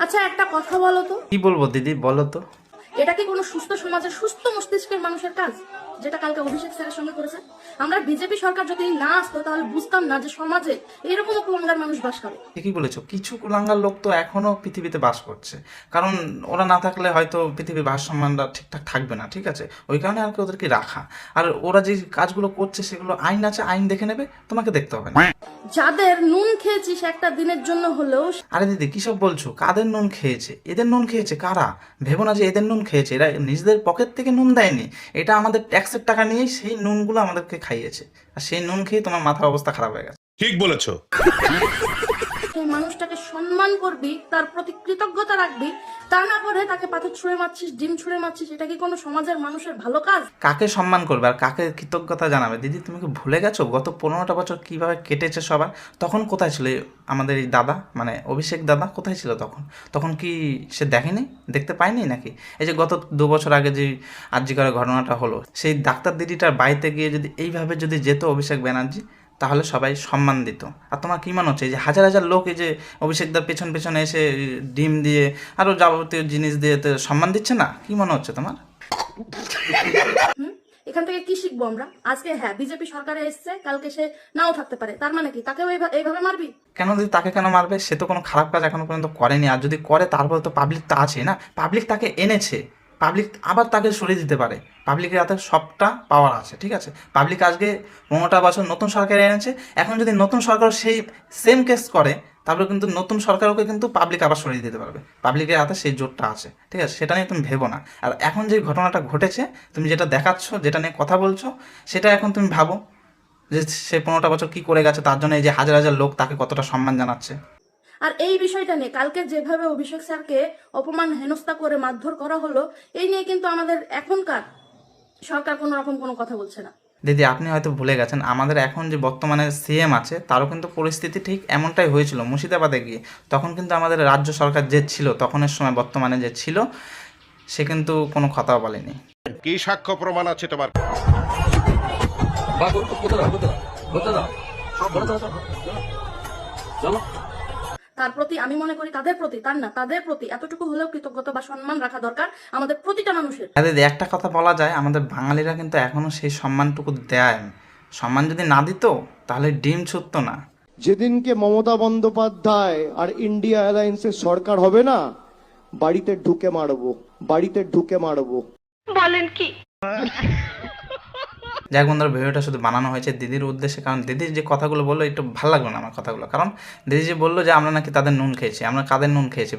আচ্ছা একটা কথা বলো তো, কি বলবো দিদি, বলো তো। এটা কি কোনো সুস্থ সমাজের সুস্থ মস্তিষ্কের মানুষের কাজ, যেটা কালকে অভিষেক স্যারের সঙ্গে করেছে? আমরা বিজেপি সরকার যদি না আসতো তাহলে বুঝতাম না যে সমাজে এরকম কুলাঙ্গার মানুষ বাস করে। ঠিকই বলেছো, কিছু কুলাঙ্গার লোক তো এখনো পৃথিবীতে বাস করছে, কারণ ওরা না থাকলে হয়তো পৃথিবীর ভারসাম্যটা ঠিকঠাক থাকবে না, ঠিক আছে? ওই কারণে আর কি ওদেরকে রাখা। আর ওরা যে কাজগুলো করছে সেগুলো আইন আছে, আইন দেখে নেবে, তোমাকে দেখতে হবে না। যাদের নুন খেয়েছিস একটা দিনের জন্য হলেও, আরে দিদি কী সব বলছো? কাদের নুন খেয়েছে? এদের নুন খেয়েছে কারা? ভেবো না যে এদের নুন খেয়েছে, এরা নিজেদের পকেট থেকে নুন দেয়নি, এটা আমাদের ট্যাক্সের টাকা নিয়েই সেই নুনগুলো আমাদেরকে খাইয়েছে, আর সেই নুন খেয়ে তোমার মাথার অবস্থা খারাপ হয়ে গেছে। ঠিক বলেছো। সেই মানুষটাকে সম্মান করবি, তার প্রতি কৃতজ্ঞতা রাখবি, তা না করে তাকে পাথর ছুঁড়ে মারছিস, ডিম ছুঁড়ে মারছিস, এটা কি কোনো সমাজের মানুষের ভালো কাজ? কাকে সম্মান করবে আর কাকে কৃতজ্ঞতা জানাবে? দিদি তুমি কি ভুলে গেছো গত 15টা বছর কিভাবে কেটেছে সবার? তখন কোথায় ছিল আমাদের এই দাদা, মানে অভিষেক দাদা কোথায় ছিল তখন? তখন কি সে দেখেনি, দেখতে পায়নি নাকি? এই যে গত 2 বছর আগে যে আরজি করের ঘটনাটা হলো, সেই ডাক্তার দিদিটার বাড়িতে গিয়ে যদি এইভাবে যদি যেত অভিষেক ব্যানার্জি, তাহলে সবাই সম্মান দিত। আর তোমার কি মনে হচ্ছে এই যে হাজার হাজার লোক এই যে অভিষেকদার পেছন পেছনে এসে ডিম দিয়ে আরও যাবতীয় জিনিস দিয়ে তো সম্মান দিচ্ছে না? কি মনে হচ্ছে তোমার? এখান থেকে কি শিখবো আমরা? আজকে হ্যাঁ বিজেপি সরকারে এসছে, কালকে সে নাও থাকতে পারে, তার মানে কি তাকেও এইভাবে মারবি? কেন দিদি, তাকে কেন মারবে? সে তো কোনো খারাপ কাজ এখনো পর্যন্ত করেনি, আর যদি করে তারপরে তো পাবলিক তো আছে না, পাবলিক তাকে এনেছে, পাবলিক আবার তাকে সরিয়ে দিতে পারে, পাবলিকের হাতে সবটা পাওয়ার আছে, ঠিক আছে? পাবলিক আজকে 15টা বছর নতুন সরকার এনেছে, এখন যদি নতুন সরকার সেই সেম কেস করে, তারপরে কিন্তু নতুন সরকারকে কিন্তু পাবলিক আবার সরিয়ে দিতে পারবে, পাবলিকের হাতে সেই জোরটা আছে, ঠিক আছে? সেটা নিয়ে তুমি ভেবো না। আর এখন যে ঘটনাটা ঘটেছে, তুমি যেটা দেখাচ্ছ, যেটা নিয়ে কথা বলছো, সেটা এখন তুমি ভাবো যে সে 15টা বছর কি করে গেছে, তার জন্য এই যে হাজার হাজার লোক তাকে কতটা সম্মান জানাচ্ছে। আর এই বিষয়টা নিয়ে কালকে যেভাবে অভিষেক স্যারকে অপমান হেনস্থা করে মারধর করা হলো, এই নিয়ে কিন্তু আমাদের এখনকার সরকার কোনো রকম কোনো কথা বলছে না। দিদি আপনি হয়তো ভুলে গেছেন, আমাদের এখন যে বর্তমানে সিএম আছে তারও কিন্তু পরিস্থিতি ঠিক এমনটাই হয়েছিল মুর্শিদাবাদে গিয়ে। তখন কিন্তু আমাদের রাজ্য সরকার যে ছিল তখনের সময়, বর্তমানে যে ছিল, সে কিন্তু কোনো কথাও বলেনি। কি সাক্ষ্য প্রমাণ আছে তোমার? তার প্রতি আমি মনে করি তাদের প্রতি, তার না, তাদের প্রতি এতটুকু হলেও কৃতজ্ঞতা বা সম্মান রাখা দরকার আমাদের প্রতিটা মানুষের। হ্যাঁ দিদি, একটা কথা বলা যায়, আমাদের বাঙালিরা কিন্তু এখনো সেই সম্মানটুকু দেয়। সম্মান যদি না দিত তাহলে ডিম ছুটতো না। যেদিনকে মমতা বন্দ্যোপাধ্যায় আর ইন্ডিয়া অ্যালায়েন্সের সরকার হবে না, বাড়িতে ঢুকে মারবো, বাড়িতে ঢুকে মারবো। যাই হোক বন্ধুরা, ভিডিওটা শুধু বানানো হয়েছে দিদির উদ্দেশ্যে, কারণ দিদির যে কথাগুলো বললো একটু ভালো লাগলো না আমার কথাগুলো, কারণ দিদি যে বললো যে আমরা নাকি তাদের নুন খেয়েছি, আমরা কাদের নুন খেয়েছি?